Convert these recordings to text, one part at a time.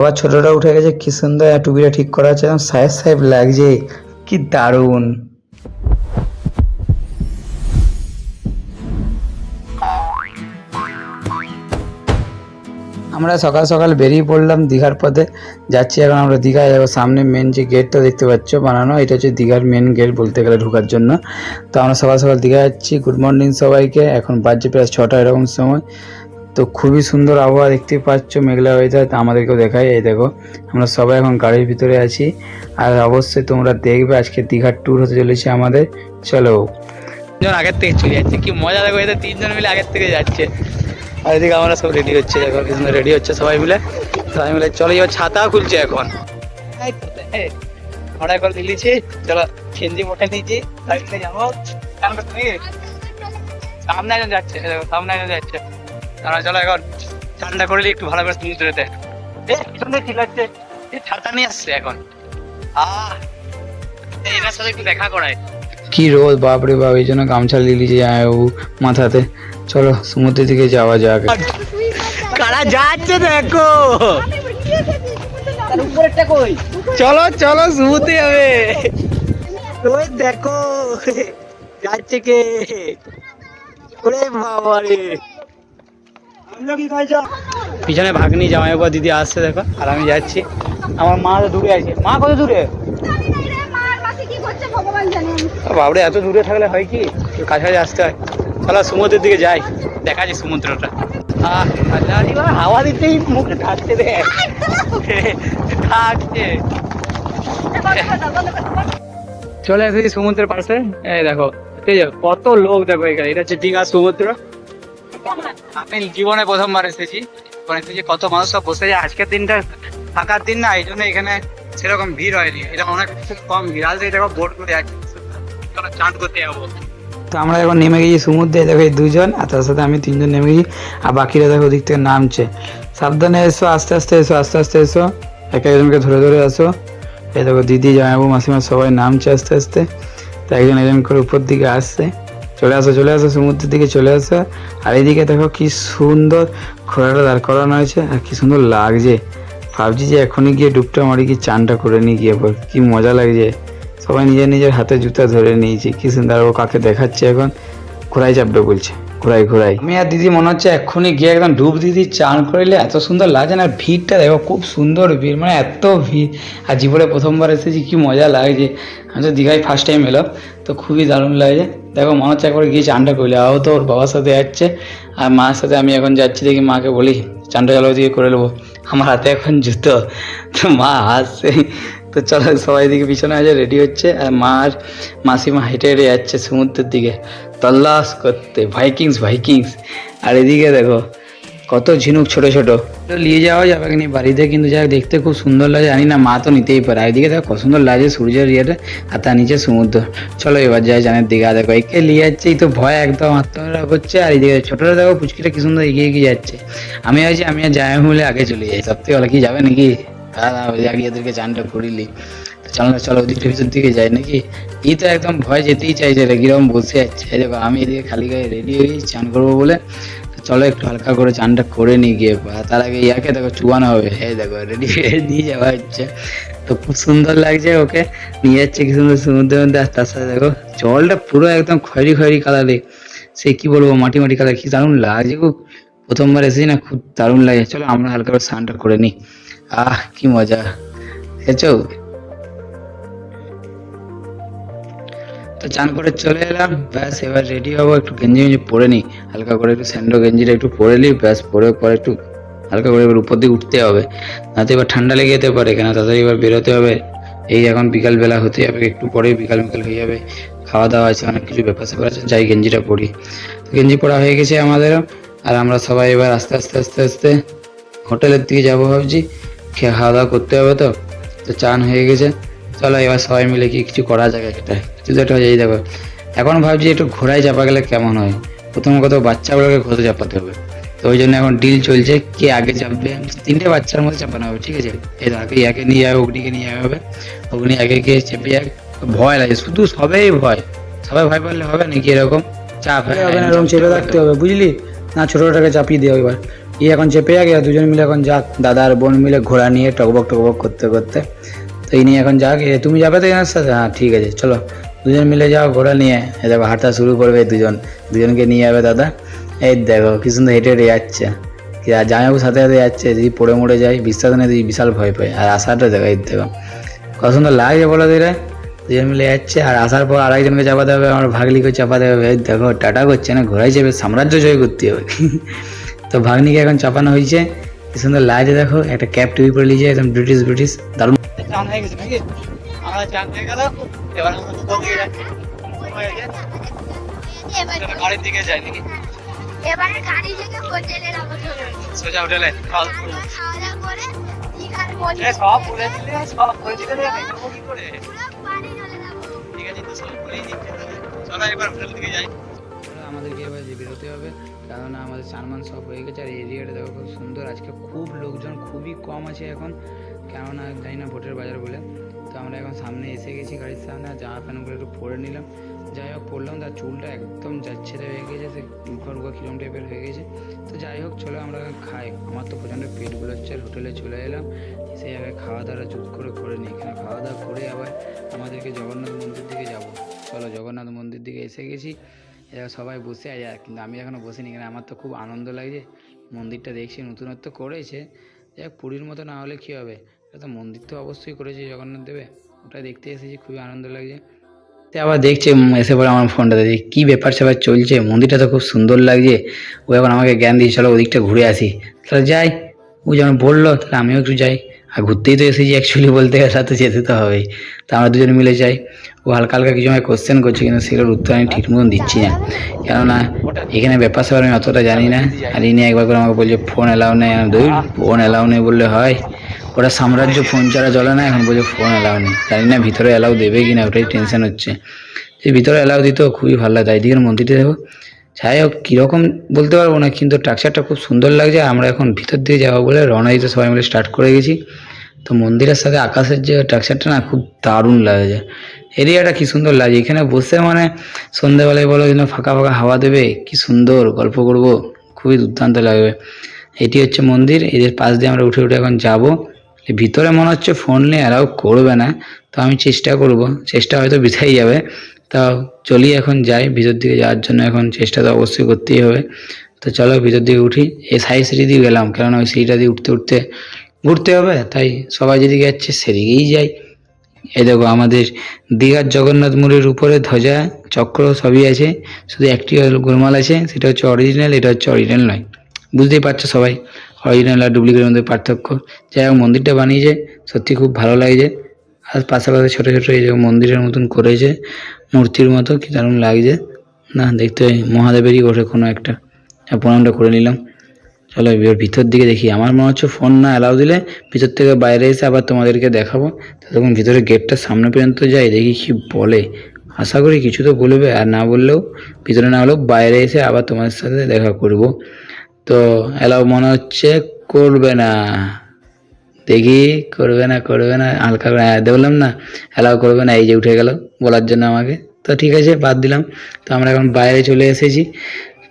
আবার ছোটটা উঠে গেছে, কি সুন্দর টুপিটা ঠিক করা আছে, সাহেব সাহেব লাগছে, কি দারুণ। আমরা সকাল সকাল বেরিয়ে পড়লাম দীঘার পথে, যাচ্ছি এখন আমরা দীঘায় যাবো। সামনে মেন যে গেটটা দেখতে পাচ্ছ বানানো, এটা হচ্ছে দীঘার মেন গেট বলতে গেলে ঢোকার জন্য। তো আমরা সকাল সকাল দীঘা যাচ্ছি। গুড মর্নিং সবাইকে, এখন বাজছে প্রায় 6টা এরকম সময়। তো খুবই সুন্দর আবহাওয়া দেখতে পাচ্ছ, মেঘলা ওয়েদার। আমাদেরকেও দেখায়, এই দেখো আমরা সবাই এখন গাড়ির ভিতরে আছি। আর অবশ্যই তোমরা দেখবে আজকে দীঘার ট্যুর হতে চলেছে আমাদের। চলো, তিনজন আগের থেকে চলে যাচ্ছে, কি মজা দেখো, এদের তিনজন মিলে আগের থেকে যাচ্ছে। আর এদিকে আমরা সব রেডি হচ্ছে, দেখো কি সুন্দর রেডি হচ্ছে সবাই মিলে। চলো, এবার ছাতা খুলছে এখন। ঘোড়া করে দিয়েছি, চলো খেঞ্জি মোটে নিয়েছি, সাইকেলে যাবো। সামনে একজন যাচ্ছে, সামনে একজন যাচ্ছে। আমরা চলো এখন ঠান্ডা করলে একটু ভালো করে সমুদ্রেতে। ঠিক আছে, ছাতা নিয়ে আসছে এখন। এনার সাথে একটু দেখা করায়। কি রোদ, বাপরে বাপ, এই জন্য গামছা লিলিছে মাথাতে। চলো সমুদ্রের দিকে যাওয়া যাক। কারা যাচ্ছে দেখো, চলো চলো সমুদ্রে যাবে। ওই দেখো যাচ্ছে কে, ওরে বাবা রে। পিছনে ভাগ্নি জামাই বাবা দিদি আসছে দেখো, আর আমি যাচ্ছি। আমার মা তো দূরে আছে। মা কত দূরে? বাবরে, এত দূরে থাকলে হয় কি, কাছাকাছি আসতে হয়। চলো সমুদ্রের দিকে যাই, দেখা যায় সমুদ্রটা। হাওয়া দিতেই মুখে থাকছে রে, থাকছে। চলে এসেছি সমুদ্রের পাশে, এই দেখো কত লোক, দেখো এখানে। এটা হচ্ছে দীঘা সমুদ্র। আমি জীবনে প্রথমবার এসেছি, কত মানুষ সব বসে যায়। আজকের দিনটা ফাঁকার দিন না, এই জন্য এখানে সেরকম ভিড় হয়নি। এটা অনেক কম ভিড়। আজ দেখো বোট করে যাচ্ছি, চান করতে যাবো। তো আমরা এখন নেমে গেছি সমুদ্রে, দেখো এই দুজন, আর তার সাথে আমি তিনজন নেমে গেছি। আর বাকিরা দেখো ওদিক থেকে নামছে। সাবধানে এসো, আস্তে আস্তে এসো, আস্তে আস্তে এসো, এক একজনকে ধরে ধরে আসো। এই দেখো দিদি, জামাইবাবু, মাসিমা সবাই নামছে আস্তে আস্তে। তো একজন একজন করে উপর দিকে আসছে। চলে আসো চলে আসো, সমুদ্রের দিকে চলে আসো। আর এইদিকে দেখো কি সুন্দর ঘোড়াটা দাঁড় করানো হয়েছে, আর কি সুন্দর লাগছে। ভাবছি যে এখনই গিয়ে ডুবটা মারি, কি চানটা করে নিয়ে গিয়ে পর, কি মজা লাগছে। সবাই নিজের নিজের হাতে জুতা ধরে নিয়েছি, কি সুন্দর। ও কাকে দেখাচ্ছে এখন, ঘোড়ায় চাপবে বলছে, ঘোড়ায় ঘোড়ায়। আমি আর দিদি মনে হচ্ছে এক্ষুনি গিয়ে একদম ডুব দিদি, চান করলে এত সুন্দর লাগছে না। ভিড়টা দেখো, খুব সুন্দর ভিড়, মানে এত ভিড়। আর জীবনে প্রথমবার এসেছি, কি মজা লাগছে। আমি তো দীঘায় ফার্স্ট টাইম এলাম, তো খুবই দারুণ লাগছে। দেখো মনে হচ্ছে একবার গিয়ে চানটা করলে। আও তো ওর বাবার সাথে যাচ্ছে, আর মার সাথে আমি এখন যাচ্ছি। দেখি মাকে বলি চানটা চলো দিকে করে নেবো, আমার হাতে এখন জুতো। তো মা আসছে। তো চলো সবাই দিকে পিছনে আছে, রেডি হচ্ছে। আর মা আর মাসিমা হেঁটে হেঁটে যাচ্ছে সমুদ্রের দিকে তল্লাশ করতে, ভাইকিংস ভাইকিংস। আর এদিকে দেখো কত ঝিনুক ছোট ছোট। তো নিয়ে যাওয়া যাবে কি বাড়িতে, কিন্তু যাই দেখতে খুব সুন্দর লাগে। জানি না, মা তো নিতেই পারে। এদিকে দেখো কত সুন্দর লাগছে সূর্যের ইয়েটা, আর তার নিচে সমুদ্র। চলো এবার যাই জানের দিকে। দেখো একে নিয়ে যাচ্ছে, এই তো ভয় একদম আত্মহত্যা করছে। আর এইদিকে ছোটরা দেখো পুচকিটা কি সুন্দর এগিয়ে এগিয়ে যাচ্ছে। আমি আছি, আমি আর যাই বলে আগে চলে যাই। সত্যি বলে কি যাবে নাকি? আগে এদেরকে চানটা করিলি। চলো চলো ওদিকে ভিতর দিকে যাই নাকি। এই তো একদম ভয় যেতেই চাইছে রে, কিরকম বসে যাচ্ছে। দেখো আমি এদিকে খালি গায়ে রেডি হয়ে চান করবো বলে। চলো একটু হালকা করে চানটা করে নিয়ে গিয়ে, তার আগে ইয়াকে দেখো চুয়ানো হবে। এই দেখো রেডি হয়ে নিয়ে যাওয়া হচ্ছে। তো খুব সুন্দর লাগছে, ওকে নিয়ে যাচ্ছে কি সুন্দর সমুদ্রের মধ্যে। আর তার সাথে দেখো জলটা পুরো একদম খয়েরি খয়েরি কালারে, সে কি বলবো, মাটি মাটি কালার। কি দারুণ লাগছে, খুব প্রথমবার এসেছি না, খুব দারুণ লাগে। চলো আমরা হালকা করে স্নানটা করে নিই। কি মজা দেখেছো। তো চান করে চলে এলাম, ব্যাস এবার রেডি হবো। একটু গেঞ্জি গেঞ্জি পরে নিই হালকা করে, একটু স্যান্ডো গেঞ্জিটা একটু পরে নিই, ব্যাস পরে পরে একটু হালকা করে এবার উপর দিকে উঠতে হবে। না তো এবার ঠান্ডা লেগে যেতে পারে, কেন তাড়াতাড়ি এবার বেরোতে হবে। এই এখন বিকাল বেলা হতে যাবে, একটু পরে বিকাল বিকাল হয়ে যাবে। খাওয়া দাওয়া আছে, অনেক কিছু ব্যাপার স্যাপার আছে। যাই গেঞ্জিটা পরি। গেঞ্জি পরা হয়ে গেছে আমাদেরও। আর আমরা সবাই এবার আস্তে আস্তে আস্তে আস্তে হোটেলের দিকে যাবো ভাবছি। খাওয়া দাওয়া করতে হবে। তো তো চান হয়ে গেছে, চলো এবার সবাই মিলে কি কিছু করা যাবে। একটা কিছু তো একটা হয়ে দেখো। এখন ভাবছি একটু ঘোড়ায় চাপা গেলে কেমন হয়। প্রথম কথা বাচ্চাগুলোকে ঘোড়া চাপাতে হবে, তো ওই জন্য এখন ডিল চলছে কে আগে চাপবে। 3টে বাচ্চার মধ্যে চাপানো হবে, ঠিক আছে। এই আগে ইয়াকে নিয়ে যাবে, অগ্নিকে নিয়ে যাওয়া হবে। অগ্নি আগে গিয়ে চেপে যাক। ভয় লাগে শুধু, সবাই ভয়। সবাই ভয় পারলে হবে নাকি, এরকম চাপ হবে না, এরকম চেপে থাকতে হবে বুঝলি না। ছোটটাকে চাপিয়ে দেওয়া এবার এখন চেপে যাক, দুজন মিলে এখন যাক, দাদা আর বোন মিলে ঘোড়া নিয়ে টকবক টকবক করতে করতে। তো এই নিয়ে এখন যাক। তুমি যাবে তো এনার সাথে? হ্যাঁ ঠিক আছে, চলো দুজন মিলে যাও ঘোড়া নিয়ে। দেখো হাঁটা শুরু করবে দুজনকে নিয়ে যাবে দাদা। এই দেখো কি সুন্দর হেঁটে হেঁটে যাচ্ছে, আর জামাইবাবু সাথে সাথে যাচ্ছে। যদি পড়ে মরে যায় বিশ্বাস নেই, বিশাল ভয় পায়। আর আসাটা দেখো, এই দেখো কত সুন্দর লাগছে বলো দিলে। দুজন মিলে যাচ্ছে, আর আসার পর আরেকজনকে চাপাতে হবে, আমার ভাগলিকে চাপাতে হবে। এই দেখো টাটা করছে না, ঘোড়ায় চেপে সাম্রাজ্য জয় করতে হবে। তো ভাগ্নিকে এখন চাপানো হয়েছে, কি সুন্দর লাগছে দেখো। একটা ক্যাপ টুপি পরে নিয়েছে, একদম ব্রিটিশ দারুণ। চান হয়ে গেছে নাকি? আমার চান হয়ে গেল, এবার আমরা কোথাও দিকে যাচ্ছি? বাড়ির দিকে যাই নাকি? এবারে গাড়ি থেকে হোটেলে যাবো, সোজা হোটেলে খাওয়া দাওয়া খাওয়া দাওয়া করে দীঘার মন্দির সব বলে দিলে, সব বলে দিলে খাবো কি করে? পুরো বাড়ি চলে যাবো। ঠিক আছে, তো সব বলেই দিচ্ছে। চলো এবার হোটেল দিকে যাই। আমাদেরকে এবার বেরোতে হবে, কারণ আমাদের সানমান সব হয়ে গেছে। আর এরিয়াটা দেখো খুব সুন্দর, আজকে খুব লোকজন খুবই কম আছে এখন, কেননা জানি না ভোটের বাজার বলে। তো আমরা এখন সামনে এসে গেছি গাড়ির সামনে, আর জামা প্যান্টগুলো একটু পরে নিলাম। যাই হোক পরলাম, তার চুলটা একদম যাচ্ছে হয়ে গেছে, সে রুখা রুখা কিরম টাইপের হয়ে গেছে। তো যাই হোক চলো আমরা খাই, আমার তো প্রচণ্ড পেট গুলোচ্ছে। হোটেলে চলে এলাম, সেই জায়গায় খাওয়া দাওয়া জুত করে নিই। এখানে খাওয়া দাওয়া করে আবার আমাদেরকে জগন্নাথ মন্দির দিকে যাব। চলো জগন্নাথ মন্দির দিকে এসে গেছি। এরা সবাই বসে আছে, কিন্তু আমি এখনও বসিনি, কেন আমার তো খুব আনন্দ লাগছে। মন্দিরটা দেখছি নতুনত্ব করেছে, যাক পুরীর মতো না হলে কী হবে, এটা তো মন্দির তো অবশ্যই করেছে জগন্নাথ দেবে, ওটা দেখতে এসেছি, খুবই আনন্দ লাগছে। আবার দেখছে এসে পরে আমার ফোনটা দেখি কী ব্যাপার স্যাপার চলছে, মন্দিরটা তো খুব সুন্দর লাগছে। ও এখন আমাকে জ্ঞান দিয়ে চলো ওদিকটা ঘুরে আসি। তাহলে যাই, ও যেমন বললো তাহলে আমিও একটু যাই। আর ঘুরতেই তো এসেছি অ্যাকচুয়ালি বলতে গেলে, তো যেতে তো হবেই। তা আমরা দুজন মিলে যাই। ও হালকা হালকা কিছু আমায় কোশ্চেন করছে, কিন্তু সেগুলোর উত্তর আমি ঠিক মতন দিচ্ছি না, কেননা এখানে ব্যাপার স্যাপার আমি অতটা জানি না। আর ইনি একবার করে আমাকে বলছে ফোন অ্যালাউ নেই। ফোন অ্যালাউ নেই বললে হয়? ওটা সাম্রাজ্য, ফোন ছাড়া চলে না। এখন বলছে ফোন অ্যালাউ নেই, জানি না ভিতরে অ্যালাউ দেবে কিনা, ওটাই টেনশন হচ্ছে। যে ভিতরে অ্যালাউ দিত খুবই ভালো লাগতো। এইদিকের মন্দিরটা দেখো, যাই হোক কীরকম বলতে পারবো না, কিন্তু স্ট্রাকচারটা খুব সুন্দর লাগছে। আমরা এখন ভিতর দিকে যাবো বলে রওনা দিতে সবাই মিলে স্টার্ট করে গেছি। তো মন্দিরের সাথে আকাশের যে স্ট্রাকচারটা না, খুব দারুণ লাগছে। এরিয়াটা কি সুন্দর লাগছে, এখানে বসে মানে সন্ধ্যেবেলায় বলো যেন ফাঁকা ফাঁকা হাওয়া দেবে, কি সুন্দর গল্প করব, খুবই দুর্দান্ত লাগবে। এটি হচ্ছে মন্দির, এদের পাশ দিয়ে আমরা উঠে এখন যাব। ভিতরে মনে হচ্ছে ফোন নিয়ে অ্যালাউ করবে না, তো আমি চেষ্টা করব, চেষ্টা হয়তো বৃথাই যাবে। তা চলি এখন যাই ভিতর দিকে যাওয়ার জন্য, এখন চেষ্টা তো অবশ্যই করতেই হবে। তো চলো ভিতর দিকে উঠি। এই সাইড সিঁড়ি দিয়ে গেলাম, কেননা ওই সিঁড়িটা দিয়ে উঠতে উঠতে ঘুরতে হবে, তাই সবাই যেদিকে যাচ্ছে সেদিকেই যাই। এই দেখো আমাদের দীঘার জগন্নাথ মন্দিরের উপরে ধ্বজা চক্র সবই আছে, শুধু একটি গোলমাল আছে, সেটা হচ্ছে অরিজিনাল, এটা হচ্ছে অরিজিনাল নয়। বুঝতেই পারছো সবাই অরিজিনাল আর ডুপ্লিকেটের মধ্যে পার্থক্য। যাই হোক মন্দিরটা বানিয়েছে সত্যি খুব ভালো লাগছে। আর পাশাপাশি ছোটো ছোটো এই যে মন্দিরের মতন করেছে, মূর্তির মতো, কি দারুণ লাগছে না দেখতে। মহাদেবেরই ওঠে কোনো একটা, প্রণামটা করে নিলাম। চলো এবার ভিতর দিকে দেখি। আমার মনে হচ্ছে ফোন না অ্যালাউ দিলে ভিতর থেকে বাইরে এসে আবার তোমাদেরকে দেখাবো। তখন ভিতরে গেটটা সামনে পর্যন্ত যাই, দেখি কি বলে। আশা করি কিছু তো বলবে, আর না বললেও ভিতরে না হলেও বাইরে এসে আবার তোমাদের সাথে দেখা করব। তো অ্যালাউ মনে হচ্ছে করবে না, দেখি করবে না হালকা করে বললাম না অ্যালাউ করবে না, এই যে উঠে গেল বলার জন্য আমাকে। তো ঠিক আছে বাদ দিলাম। তো আমরা এখন বাইরে চলে এসেছি।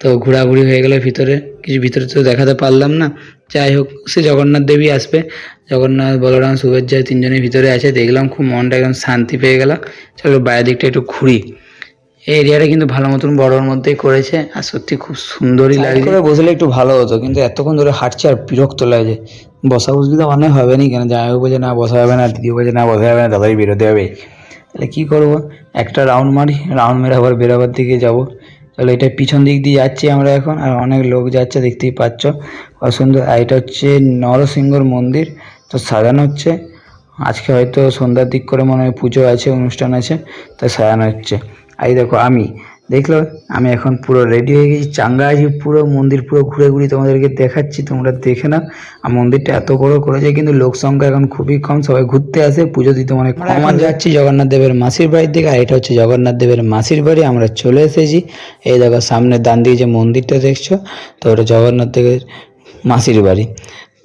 তো ঘোরাঘুরি হয়ে গেলে ভিতরে কিছু, ভিতরে তো দেখাতে পারলাম না। যাই হোক সে জগন্নাথ দেবী আসবে, জগন্নাথ বলরাম সুভদ্রা তিনজনের ভিতরে আছে, দেখলাম খুব মনটা একদম শান্তি পেয়ে গেল। চলো বাইরের দিকটা একটু ঘুরি। এই এরিয়াটা কিন্তু ভালো মতন বড়োর মধ্যেই করেছে, আর সত্যি খুব সুন্দরই লাগে। করে বসলে একটু ভালো হতো, কিন্তু এতক্ষণ ধরে হাঁটছে আর বিরক্ত লাগছে। বসা বুঝলি তো অনেক হবে নি, কেন জামাই বলছে না বসা হবে না, দিদি বলছে না বসা হবে না, দাদাই বেরোতে হবে। তাহলে কী করবো, একটা রাউন্ড মারি, রাউন্ড মেরে আবার বেরোবার দিকে যাবো। তাহলে এটা পিছন দিক দিয়ে যাচ্ছি আমরা এখন, আর অনেক লোক যাচ্ছে দেখতেই পাচ্ছ, সুন্দর। আর এটা হচ্ছে নরসিংহর মন্দির, তো সাজানো হচ্ছে আজকে, হয়তো সন্ধ্যার দিক করে মনে হয় পুজো আছে, অনুষ্ঠান আছে, তাই সাজানো হচ্ছে। এই দেখো দেখলো আমি এখন পুরো রেডি হয়ে গেছি, চাঙ্গা আছি পুরো। মন্দির পুরো ঘুরে ঘুরে তোমাদেরকে দেখাচ্ছি, তোমরা দেখে নাও। আর মন্দিরটা এত বড় করেছে, কিন্তু লোক সংখ্যা এখন খুবই কম, সবাই ঘুরতে আসে, পুজো দিতে অনেক কম। আমরা যাচ্ছি জগন্নাথ দেবের মাসির বাড়ির দিকে, আর এটা হচ্ছে জগন্নাথ দেবের মাসির বাড়ি। আমরা চলে এসেছি, এই দেখো সামনে ডান দিকে যে মন্দিরটা দেখছো, তো ওটা জগন্নাথ দেবের মাসির বাড়ি।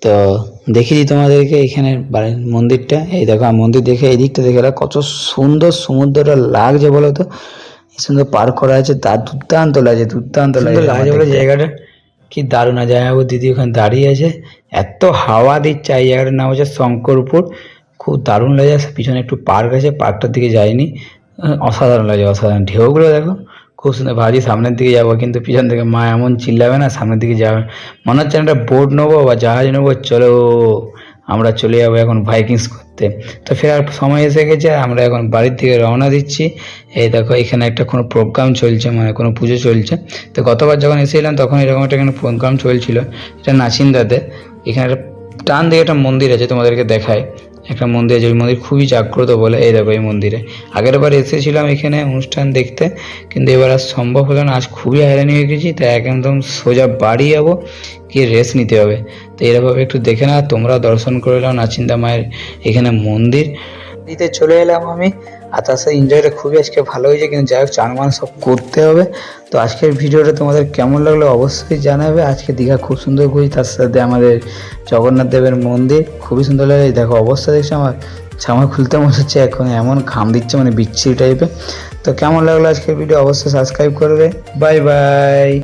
তো দেখিয়ে দিই তোমাদেরকে এখানে বাড়ির মন্দিরটা। এই দেখো মন্দির দেখে এই দিকটা দেখে কত সুন্দর সমুদ্রটা লাগছে বলো তো, সুন্দর পার্ক করা আছে, তার দুর্দান্ত লাগছে বলে জায়গাটা। কি দারুণ আছে। জামাইবাবু দিদি ওখানে দাঁড়িয়ে আছে, এত হাওয়া দিচ্ছে। এই জায়গাটার নাম হচ্ছে শঙ্করপুর, খুব দারুণ লাগে। পিছনে একটু পার্ক আছে, পার্কটার দিকে যাইনি, অসাধারণ লাগে, অসাধারণ। ঢেউগুলো দেখো খুব সুন্দর। ভাবছি সামনের দিকে যাবো, কিন্তু পিছন থেকে মা এমন চিল্লাবে না, সামনের দিকে যাবে মনে হচ্ছে একটা বোট নেবো বা জাহাজ নেবো, চলো আমরা চলে যাবো এখন ভাইকিংস করতে। তো ফেরার সময় এসে গেছে, আমরা এখন বাড়ির থেকে রওনা দিচ্ছি। এই দেখো এখানে একটা কোনো প্রোগ্রাম চলছে, মানে কোনো পুজো চলছে। তো গতবার যখন এসেছিলাম তখন এরকম একটা এখানে প্রোগ্রাম চলছিল, এটা নাচিন্দাতে। এখানে একটা টান দিকে একটা মন্দির আছে, তোমাদেরকে দেখায়। একটা মন্দির আছে, ওই মন্দির খুবই জাগ্রত বলে। এই দেখো এই মন্দিরে আগের বার এসেছিলাম এখানে অনুষ্ঠান দেখতে, কিন্তু এবার আর সম্ভব হলো না। আজ খুবই হয়রানি হয়ে গেছি, তাই একদম সোজা বাড়ি যাবো, গিয়ে রেস্ট নিতে হবে। তো এরকমভাবে একটু দেখে না, তোমরা দর্শন করে নাও নাচিন্দা মায়ের এখানে মন্দির। দিতে চলে এলাম আমি, আর তার সাথে এনজয়টা খুবই আজকে ভালো হয়েছে। কিন্তু যাই হোক চান মান সব করতে হবে। তো আজকের ভিডিওটা তোমাদের কেমন লাগলো অবশ্যই জানাবে। আজকে দীঘা খুব সুন্দর ঘুরি, তার সাথে আমাদের জগন্নাথ দেবের মন্দির খুবই সুন্দর লাগে। দেখো অবস্থা দেখছি আমার জামা খুলতে মনে হচ্ছে এখন, এমন ঘাম দিচ্ছে মানে বিচ্ছিরি টাইপের। তো কেমন লাগলো আজকের ভিডিও অবশ্যই সাবস্ক্রাইব করবে। Bye bye.